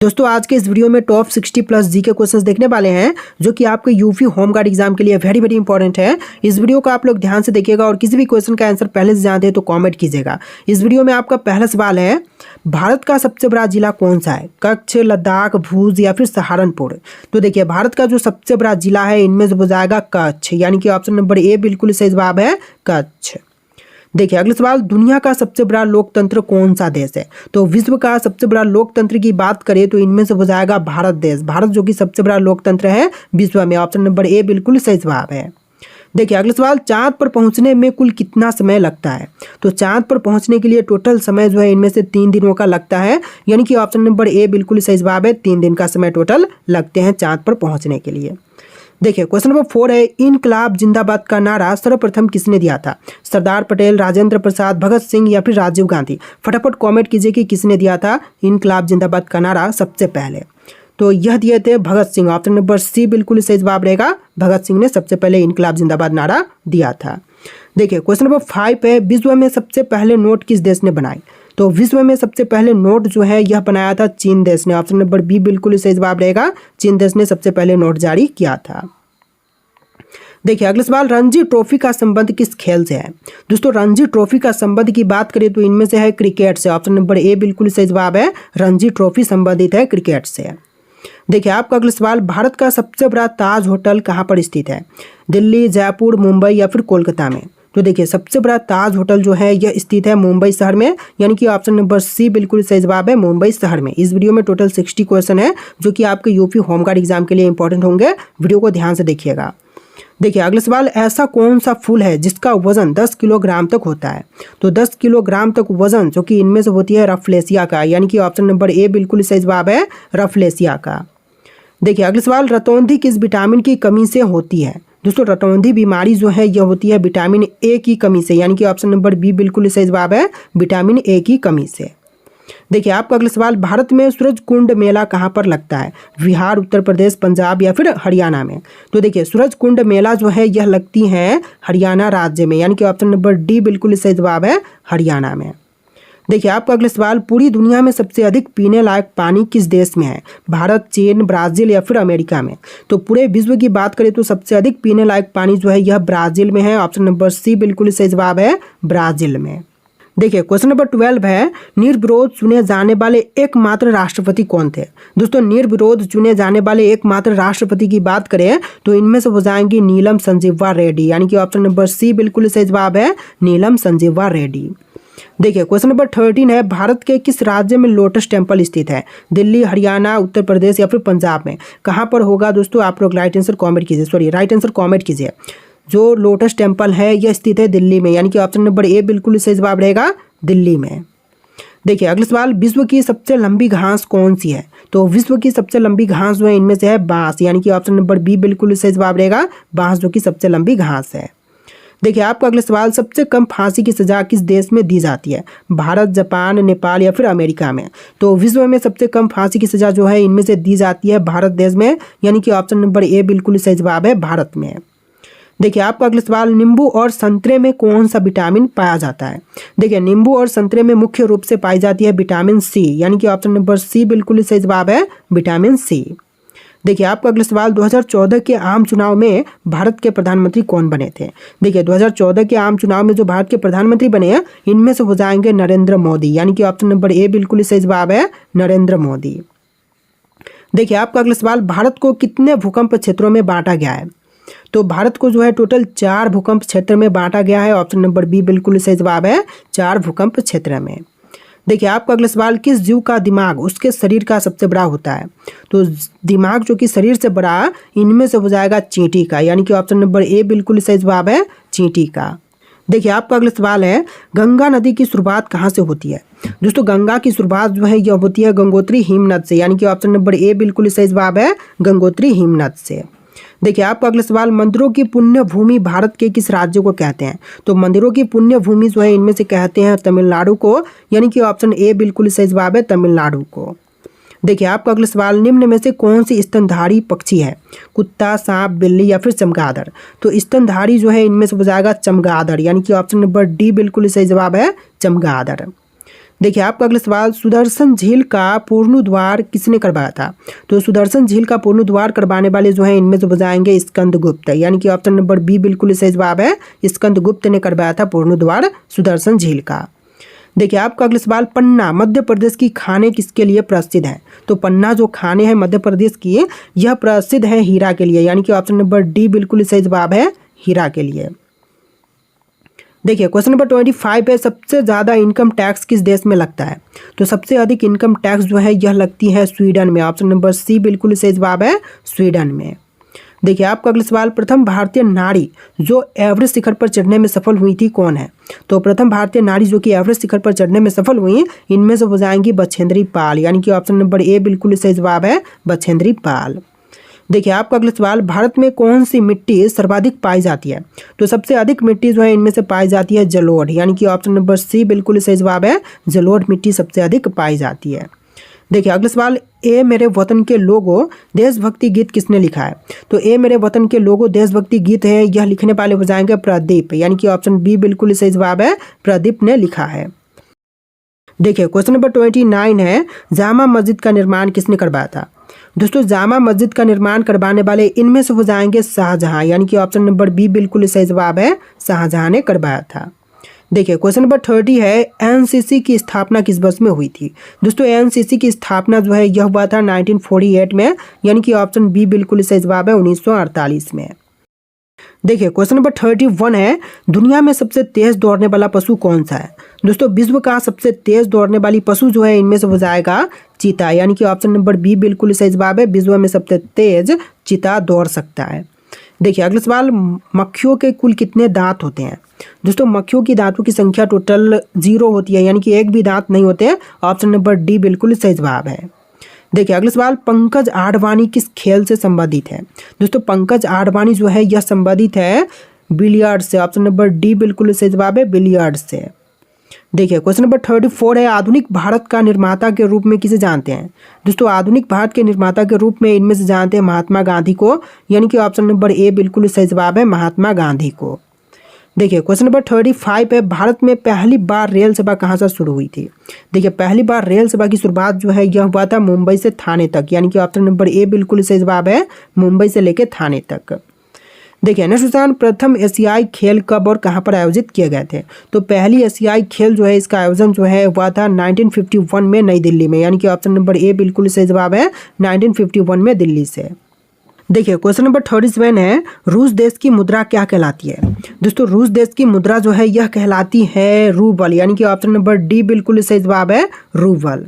दोस्तों आज के इस वीडियो में टॉप 60 प्लस जी के क्वेश्चंस देखने वाले हैं जो कि आपके यूपी होम गार्ड एग्जाम के लिए वेरी वेरी इंपॉर्टेंट है। इस वीडियो को आप लोग ध्यान से देखिएगा और किसी भी क्वेश्चन का आंसर पहले से जानते हैं तो कमेंट कीजिएगा। इस वीडियो में आपका पहला सवाल है, भारत का सबसे बड़ा जिला कौन सा है? कच्छ, लद्दाख, भूज या फिर सहारनपुर? तो देखिए भारत का जो सबसे बड़ा जिला है इनमें से हो जाएगा कच्छ, यानी कि ऑप्शन नंबर ए बिल्कुल सही जवाब है कच्छ। देखिए अगला सवाल, दुनिया का सबसे बड़ा लोकतंत्र कौन सा देश है? तो विश्व का सबसे बड़ा लोकतंत्र की बात करें तो इनमें से हो जाएगा भारत देश। भारत जो कि सबसे बड़ा लोकतंत्र है विश्व में, ऑप्शन नंबर ए बिल्कुल सही जवाब है। देखिए अगला सवाल, चांद पर पहुंचने में कुल कितना समय लगता है? तो चांद पर पहुंचने के लिए टोटल समय जो है इनमें से 3 दिनों का लगता है, यानी कि ऑप्शन नंबर ए बिल्कुल सही जवाब है। 3 दिन का समय टोटल लगते हैं चांद पर पहुंचने के लिए। देखिए क्वेश्चन नंबर 4 है, इनकलाब जिंदाबाद का नारा सर्वप्रथम किसने दिया था? सरदार पटेल, राजेंद्र प्रसाद, भगत सिंह या फिर राजीव गांधी? फटाफट कमेंट कीजिए कि किसने दिया था इनकलाब जिंदाबाद का नारा सबसे पहले। तो यह दिए थे Bhagat Singh, option number C बिल्कुल सही जवाब रहेगा। भगत सिंह ने सबसे पहले इनकलाब जिंदाबाद नारा दिया था। देखिए क्वेश्चन नंबर 5 है, विश्व में सबसे पहले नोट किस देश ने बनाए? तो विश्व में सबसे पहले नोट जो है यह बनाया था चीन देश ने, ऑप्शन नंबर बी बिल्कुल सही जवाब रहेगा। चीन देश ने सबसे पहले नोट जारी किया था। देखिए अगला सवाल, रणजी ट्रॉफी का संबंध किस खेल से है? दोस्तों रणजी ट्रॉफी का संबंध की बात करें तो इनमें से है क्रिकेट से, ऑप्शन नंबर ए बिल्कुल सही जवाब है। रणजी ट्रॉफी संबंधित है क्रिकेट से। देखिए आपका अगला सवाल, भारत का सबसे बड़ा ताज होटल कहाँ पर स्थित है? दिल्ली, जयपुर, मुंबई या फिर कोलकाता में? तो देखिए सबसे बड़ा ताज होटल जो है यह स्थित है मुंबई शहर में, यानी कि ऑप्शन नंबर सी बिल्कुल सही जवाब है, मुंबई शहर में। इस वीडियो में टोटल 60 क्वेश्चन है जो कि आपके यूपी होमगार्ड एग्जाम के लिए इंपॉर्टेंट होंगे। वीडियो को ध्यान से देखिएगा। देखिए अगला सवाल, ऐसा कौन सा फूल है जिसका वजन 10 किलोग्राम तक होता है? तो 10 किलोग्राम तक वजन जो कि इनमें से होती है रफलेसिया का, यानी कि ऑप्शन नंबर ए बिल्कुल सही जवाब है, रफलेसिया का। देखिए अगला सवाल, रतौंधी किस विटामिन की कमी से होती है? दोस्तों रतौंधी बीमारी जो है यह होती है विटामिन ए की कमी से, यानी कि ऑप्शन नंबर बी बिल्कुल सही जवाब है, विटामिन ए की कमी से। देखिए आपका अगला सवाल, भारत में सूरज कुंड मेला कहाँ पर लगता है? बिहार, उत्तर प्रदेश, पंजाब या फिर हरियाणा में? तो देखिए सूरज कुंड मेला जो है यह लगती है हरियाणा राज्य में, यानी कि ऑप्शन नंबर डी बिल्कुल सही जवाब है, हरियाणा में। देखिए आपका अगला सवाल, पूरी दुनिया में सबसे अधिक पीने लायक पानी किस देश में है? भारत, चीन, ब्राजील या फिर अमेरिका में? तो पूरे विश्व की बात करें तो सबसे अधिक पीने लायक पानी जो है यह ब्राजील में है, ऑप्शन नंबर सी बिल्कुल सही जवाब है, ब्राजील में। देखिए क्वेश्चन नंबर 12 है, निर्विरोध चुने जाने वाले एकमात्र राष्ट्रपति कौन थे? दोस्तों निर्विरोध चुने जाने वाले एकमात्र राष्ट्रपति की बात करें तो इनमें से हो जाएंगी नीलम संजीवा रेड्डी, यानी कि ऑप्शन नंबर सी बिल्कुल सही जवाब है, नीलम संजीवा रेड्डी। देखिए क्वेश्चन नंबर 13 है, भारत के किस राज्य में लोटस टेम्पल स्थित है? दिल्ली, हरियाणा, उत्तर प्रदेश या फिर पंजाब में? कहाँ पर होगा दोस्तों? आप लोग राइट आंसर कॉमेंट कीजिए। जो लोटस टेम्पल है यह स्थित है दिल्ली में, यानी कि ऑप्शन नंबर ए बिल्कुल सही जवाब रहेगा, दिल्ली में। देखिए अगला सवाल, विश्व की सबसे लंबी घास कौन सी है? तो विश्व की सबसे लंबी घास जो है इनमें से है बांस, यानी कि ऑप्शन नंबर बी बिल्कुल सही जवाब रहेगा, बांस जो कि सबसे लंबी घास है। देखिए आपका अगला सवाल, सबसे कम फांसी की सजा किस देश में दी जाती है? भारत, जापान, नेपाल या फिर अमेरिका में? तो विश्व में सबसे कम फांसी की सजा जो है इनमें से दी जाती है भारत देश में, यानी कि ऑप्शन नंबर ए बिल्कुल सही जवाब है, भारत में। देखिए आपका अगला सवाल, नींबू और संतरे में कौन सा विटामिन पाया जाता है? देखिए नींबू और संतरे में मुख्य रूप से पाई जाती है विटामिन सी, यानी कि ऑप्शन नंबर सी बिल्कुल सही जवाब है, विटामिन सी। देखिए आपका अगला सवाल, 2014 के आम चुनाव में भारत के प्रधानमंत्री कौन बने थे? देखिए 2014 के आम चुनाव में जो भारत के प्रधानमंत्री बने हैं इनमें से हो जाएंगे नरेंद्र मोदी, यानी कि ऑप्शन नंबर ए बिल्कुल सही जवाब है, नरेंद्र मोदी। देखिए आपका अगला सवाल, भारत को कितने भूकंप क्षेत्रों में बांटा गया है? तो भारत को जो है टोटल 4 भूकंप क्षेत्र में बांटा गया है, ऑप्शन नंबर बी बिल्कुल सही जवाब है, 4 भूकंप क्षेत्र में। देखिए आपका अगला सवाल, किस जीव का दिमाग उसके शरीर का सबसे बड़ा होता है? तो दिमाग जो कि शरीर से बड़ा इनमें से हो जाएगा चींटी का, यानी कि ऑप्शन नंबर ए बिल्कुल सही जवाब है, चींटी का। देखिए आपका अगला सवाल है, गंगा नदी की शुरुआत कहाँ से होती है? दोस्तों गंगा की शुरुआत जो है यह होती है गंगोत्री हिमनद से, यानी कि ऑप्शन नंबर ए बिल्कुल सही जवाब है, गंगोत्री हिमनद से। देखिए आपका अगला सवाल, मंदिरों की पुण्य भूमि भारत के किस राज्य को कहते हैं? तो मंदिरों की पुण्य भूमि जो है इनमें से कहते हैं तमिलनाडु को, यानी कि ऑप्शन ए बिल्कुल सही जवाब है, तमिलनाडु को। देखिए आपका अगला सवाल, निम्न में से कौन सी स्तनधारी पक्षी है? कुत्ता, सांप, बिल्ली या फिर चमगादड़? तो स्तनधारी जो है इनमें से हो जाएगा चमगादड़, यानी कि ऑप्शन नंबर डी बिल्कुल सही जवाब है, चमगादड़। देखिए आपका अगला सवाल, सुदर्शन झील का पुनरुद्धार किसने करवाया था? तो सुदर्शन झील का पुनरुद्धार करवाने वाले जो हैं इनमें से बताएंगे स्कंदगुप्त, यानी कि ऑप्शन नंबर बी बिल्कुल सही जवाब है। स्कंदगुप्त ने करवाया था पुनरुद्धार सुदर्शन झील का। देखिए आपका अगला सवाल, पन्ना मध्य प्रदेश की खाने किसके लिए प्रसिद्ध है? तो पन्ना जो खाने हैं मध्य प्रदेश की, यह प्रसिद्ध है हीरा के लिए, यानी कि ऑप्शन नंबर डी बिल्कुल सही जवाब है, हीरा के लिए। देखिए क्वेश्चन नंबर 25 है, सबसे ज़्यादा इनकम टैक्स किस देश में लगता है? तो सबसे अधिक इनकम टैक्स जो है यह लगती है स्वीडन में, ऑप्शन नंबर सी बिल्कुल सही जवाब है, स्वीडन में। देखिए आपका अगला सवाल, प्रथम भारतीय नारी जो एवरेस्ट शिखर पर चढ़ने में सफल हुई थी कौन है? तो प्रथम भारतीय नारी जो कि एवरेस्ट शिखर पर चढ़ने में सफल हुई, इनमें से हो जाएंगी बछेंद्री पाल, यानी कि ऑप्शन नंबर ए बिल्कुल सही जवाब है, बछेंद्री पाल। देखिए आपका अगला सवाल, भारत में कौन सी मिट्टी सर्वाधिक पाई जाती है? तो सबसे अधिक मिट्टी जो है इनमें से पाई जाती है जलोढ़, यानी कि ऑप्शन नंबर सी बिल्कुल सही जवाब है, जलोढ़ मिट्टी सबसे अधिक पाई जाती है। देखिए अगला सवाल, ए मेरे वतन के लोगो देशभक्ति गीत किसने लिखा है? तो ए मेरे वतन के लोगो देशभक्ति गीत है, यह लिखने वाले हो जाएंगे प्रदीप, यानी कि ऑप्शन बी बिल्कुल सही जवाब है, प्रदीप ने लिखा है। देखिए क्वेश्चन नंबर 29 है, जामा मस्जिद का निर्माण किसने करवाया था? दोस्तों जामा मस्जिद का निर्माण करवाने वाले इनमें से हो जाएंगे शाहजहां, यानी कि ऑप्शन नंबर बी बिल्कुल सही जवाब है, शाहजहां ने करवाया था। देखिए क्वेश्चन नंबर 30 है, एनसीसी की स्थापना किस वर्ष में हुई थी? दोस्तों एनसीसी की स्थापना जो है यह हुआ था 1948 में, यानी कि ऑप्शन बी बिल्कुल सही जवाब है, 1948 में। देखिए क्वेश्चन नंबर 31 है, दुनिया में सबसे तेज दौड़ने वाला पशु कौन सा है? दोस्तों विश्व का सबसे तेज दौड़ने वाली पशु जो है इनमें से हो जाएगा चीता, यानी कि ऑप्शन नंबर बी बिल्कुल सही जवाब है, विश्व में सबसे तेज चीता दौड़ सकता है। देखिए अगला सवाल, मक्खियों के कुल कितने दांत होते हैं? दोस्तों मक्खियों की दांतों की संख्या टोटल 0 होती है, यानी कि एक भी दांत नहीं होते, ऑप्शन नंबर डी बिल्कुल सही जवाब है। देखिए अगला सवाल, पंकज आडवाणी किस खेल से संबंधित है? दोस्तों पंकज आडवाणी जो है यह संबंधित है बिलियर्ड से, ऑप्शन नंबर डी बिल्कुल सही जवाब है, बिलियर्ड से। देखिए क्वेश्चन नंबर 34 है, आधुनिक भारत का निर्माता के रूप में किसे जानते हैं? दोस्तों आधुनिक भारत के निर्माता के रूप में इनमें से जानते हैं महात्मा गांधी को, यानी कि ऑप्शन नंबर ए बिल्कुल सही जवाब है, महात्मा गांधी को। देखिए क्वेश्चन नंबर 35 है, भारत में पहली बार रेल सेवा कहाँ से शुरू हुई थी? देखिए पहली बार रेल सेवा की शुरुआत जो है यह हुआ था मुंबई से थाने तक, यानी कि ऑप्शन नंबर ए बिल्कुल सही जवाब है, मुंबई से लेकर थाने तक। देखिए नेक्स्ट क्वेश्चन, प्रथम एशियाई खेल कब और कहाँ पर आयोजित किए गए थे? तो पहली एशियाई खेल जो है इसका आयोजन जो है हुआ था 1951 में नई दिल्ली में, यानी कि ऑप्शन नंबर ए बिल्कुल सही जवाब है, 1951 में दिल्ली से। देखिए क्वेश्चन नंबर 37 है, रूस देश की मुद्रा क्या कहलाती है? दोस्तों रूस देश की मुद्रा जो है यह कहलाती है रूबल, यानी कि ऑप्शन नंबर डी बिल्कुल सही जवाब है, रूबल।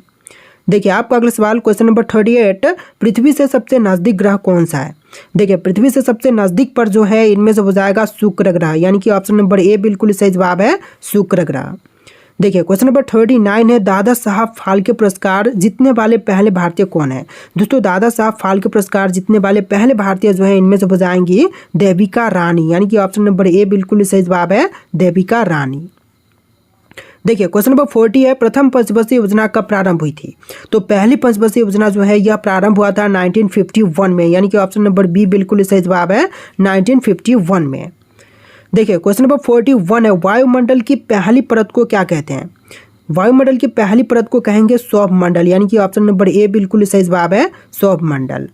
देखिए आपका अगला सवाल क्वेश्चन नंबर 38, पृथ्वी से सबसे नजदीक ग्रह कौन सा है? देखिए पृथ्वी से सबसे नजदीक पर जो है इनमें से हो जाएगा शुक्र ग्रह, यानी कि ऑप्शन नंबर ए बिल्कुल सही जवाब है, शुक्र ग्रह। देखिए क्वेश्चन नंबर 39 है, दादा साहब फाल्के पुरस्कार जीतने वाले पहले भारतीय कौन है? दोस्तों दादा साहब फाल्के पुरस्कार जीतने वाले पहले भारतीय जो है इनमें से हो जाएंगी देविका रानी, यानी कि ऑप्शन नंबर ए बिल्कुल सही जवाब है, देविका रानी। देखिए क्वेश्चन नंबर 40 है, प्रथम पंचवर्षीय योजना कब प्रारंभ हुई थी? तो पहली पंचवर्षीय योजना जो है यह प्रारंभ हुआ था 1951 में, यानी कि ऑप्शन नंबर बी बिल्कुल सही जवाब है, 1951 में। देखिए क्वेश्चन नंबर 41 है, वायुमंडल की पहली परत को क्या कहते हैं? वायुमंडल की पहली परत को कहेंगे सौरमंडल, यानी कि ऑप्शन नंबर ए बिल्कुल सही जवाब है, सौरमंडल।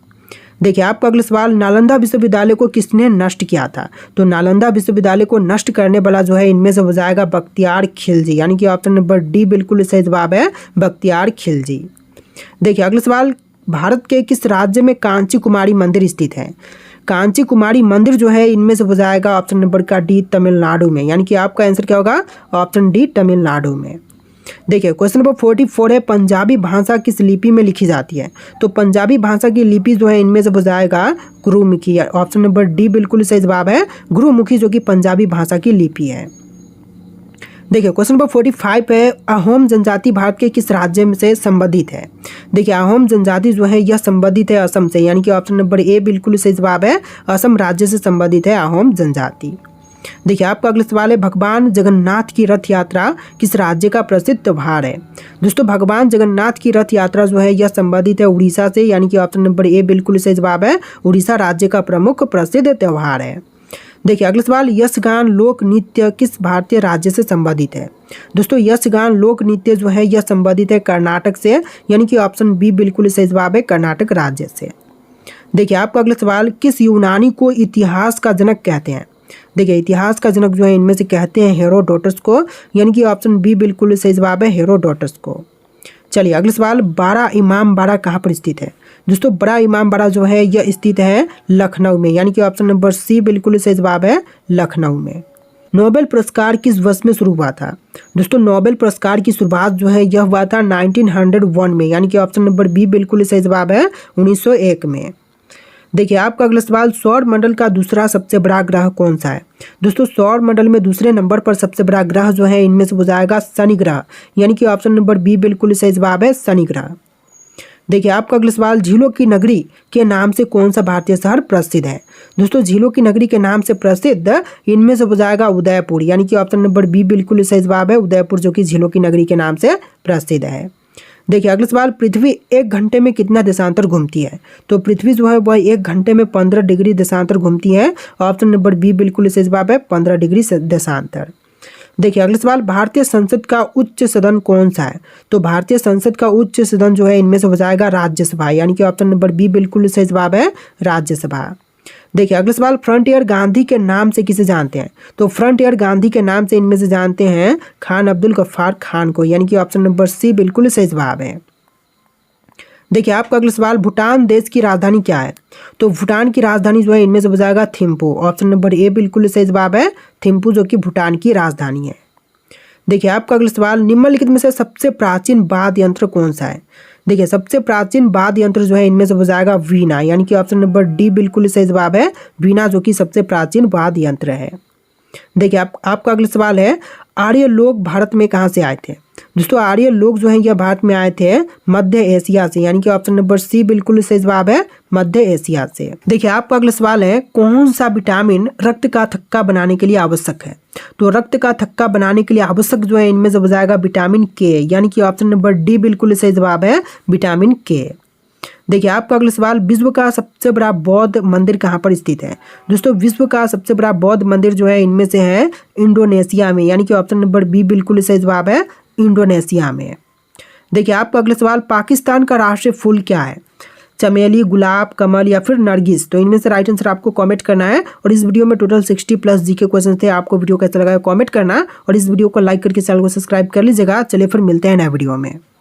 देखिए आपका अगला सवाल, नालंदा विश्वविद्यालय को किसने नष्ट किया था? तो नालंदा विश्वविद्यालय को नष्ट करने वाला जो है इनमें से हो जाएगा बख्तियार खिलजी, यानी कि ऑप्शन नंबर डी बिल्कुल सही जवाब है, बख्तियार खिलजी। देखिए अगला सवाल, भारत के किस राज्य में कांची कुमारी मंदिर स्थित है? कांची कुमारी मंदिर जो है इनमें से हो जाएगा ऑप्शन नंबर का डी तमिलनाडु में, यानी कि आपका आंसर क्या होगा, ऑप्शन डी तमिलनाडु में। देखिए क्वेश्चन नंबर 44 है, पंजाबी भाषा किस लिपि में लिखी जाती है? तो पंजाबी भाषा की लिपि जो है इनमें से हो जाएगा गुरुमुखी, ऑप्शन नंबर डी बिल्कुल सही जवाब है, गुरुमुखी, जो कि पंजाबी भाषा की लिपि है। देखिए क्वेश्चन नंबर 45 है, अहोम जनजाति भारत के किस राज्य में से संबंधित है? देखिए अहोम जनजाति जो है यह संबंधित है असम से, यानी कि ऑप्शन नंबर ए बिल्कुल सही जवाब है, असम राज्य से संबंधित है अहोम जनजाति। देखिए आपका अगला सवाल है, भगवान जगन्नाथ की रथ यात्रा किस राज्य का प्रसिद्ध त्योहार है? दोस्तों भगवान जगन्नाथ की रथ यात्रा जो है यह संबंधित है उड़ीसा से, यानी कि ऑप्शन नंबर ए बिल्कुल सही जवाब है, उड़ीसा राज्य का प्रमुख प्रसिद्ध त्योहार है। देखिए अगला सवाल, यक्षगान लोक नृत्य किस भारतीय राज्य से संबंधित है? दोस्तों यक्षगान लोक नृत्य जो है यह संबंधित है कर्नाटक से, यानी कि ऑप्शन बी बिल्कुल सही जवाब है, कर्नाटक राज्य से। देखिए आपका अगला सवाल, किस यूनानी को इतिहास का जनक कहते हैं? देखिए इतिहास का जनक जो है इनमें से कहते हैं हेरोडोटस को, यानी कि ऑप्शन बी बिल्कुल सही जवाब है, हेरोडोटस को। चलिए अगला सवाल, बड़ा इमाम बाड़ा कहाँ पर स्थित है? दोस्तों बड़ा इमाम बाड़ा जो है यह स्थित है लखनऊ में, यानी कि ऑप्शन नंबर सी बिल्कुल सही जवाब है, लखनऊ में। नोबेल पुरस्कार किस वर्ष में शुरू हुआ था? दोस्तों नोबेल पुरस्कार की शुरुआत जो है यह हुआ था 1901 में, यानी कि ऑप्शन नंबर बी बिल्कुल सही जवाब है, 1901 में। देखिए आपका अगला सवाल, सौर मंडल का दूसरा सबसे बड़ा ग्रह कौन सा है? दोस्तों सौर मंडल में दूसरे नंबर पर सबसे बड़ा ग्रह जो है इनमें से हो जाएगा शनि ग्रह, यानी कि ऑप्शन नंबर बी बिल्कुल सही जवाब है, शनि ग्रह। देखिए आपका अगला सवाल, झीलों की नगरी के नाम से कौन सा भारतीय शहर प्रसिद्ध है? दोस्तों झीलों की नगरी के नाम से प्रसिद्ध इनमें से हो जाएगा उदयपुर, यानी कि ऑप्शन नंबर बी बिल्कुल सही जवाब है, उदयपुर, जो कि झीलों की नगरी के नाम से प्रसिद्ध है। देखिए अगला सवाल, पृथ्वी 1 घंटे में कितना देशांतर घूमती है? तो पृथ्वी जो है वह 1 घंटे में 15 डिग्री देशांतर घूमती है, ऑप्शन नंबर बी बिल्कुल सही जवाब है, 15 डिग्री देशांतर। देखिए अगला सवाल, भारतीय संसद का उच्च सदन कौन सा है? तो भारतीय संसद का उच्च सदन जो है इनमें से हो जाएगा राज्यसभा, यानी कि ऑप्शन नंबर बी बिल्कुल सही जवाब है, राज्यसभा। देखिए अगला सवाल, फ्रंटियर गांधी के नाम से किसे जानते हैं? तो फ्रंटियर गांधी के नाम से इनमें से जानते हैं खान अब्दुल गफ्फार खान को, यानी कि ऑप्शन नंबर सी बिल्कुल सही जवाब है। देखिए आपका अगला सवाल, भूटान देश की राजधानी क्या है? तो भूटान की राजधानी जो है इनमें से हो जाएगा थिम्पू, ऑप्शन नंबर ए बिल्कुल सही जवाब है, थिम्पू, जो कि भूटान की राजधानी है। देखिए आपका अगला सवाल, निम्नलिखित में से सबसे प्राचीन वाद्य यंत्र कौन सा है? देखिए सबसे प्राचीन वाद्य यंत्र जो है इनमें से हो जाएगा वीणा, यानी कि ऑप्शन नंबर डी बिल्कुल सही जवाब है, वीणा, जो कि सबसे प्राचीन वाद्य यंत्र है। देखिए आपका अगला सवाल है, आर्य लोग भारत में कहाँ से आए थे? दोस्तों आर्य लोग जो हैं यह भारत में आए थे मध्य एशिया से, यानी कि ऑप्शन नंबर सी बिल्कुल सही जवाब है, मध्य एशिया से। देखिए आपका अगला सवाल है, कौन सा विटामिन रक्त का थक्का बनाने के लिए आवश्यक है? तो रक्त का थक्का बनाने के लिए आवश्यक जो है इनमें से हो जाएगा विटामिन के, यानी कि ऑप्शन नंबर डी बिल्कुल सही जवाब है, विटामिन के। देखिए आपका अगला सवाल, विश्व का सबसे बड़ा बौद्ध मंदिर कहाँ पर स्थित है? दोस्तों विश्व का सबसे बड़ा बौद्ध मंदिर जो है इनमें से है इंडोनेशिया में, यानी कि ऑप्शन नंबर बी बिल्कुल सही जवाब है, इंडोनेशिया में। देखिए आपका अगला सवाल, पाकिस्तान का राष्ट्रीय फूल क्या है? चमेली, गुलाब, कमल या फिर नरगिस? तो इनमें से राइट आंसर आपको कमेंट करना है। और इस वीडियो में टोटल 60+ जीके क्वेश्चन थे। आपको वीडियो कैसा लगा कमेंट करना, और इस वीडियो को लाइक करके चैनल को सब्सक्राइब कर लीजिएगा। चलिए फिर मिलते हैं नए वीडियो में।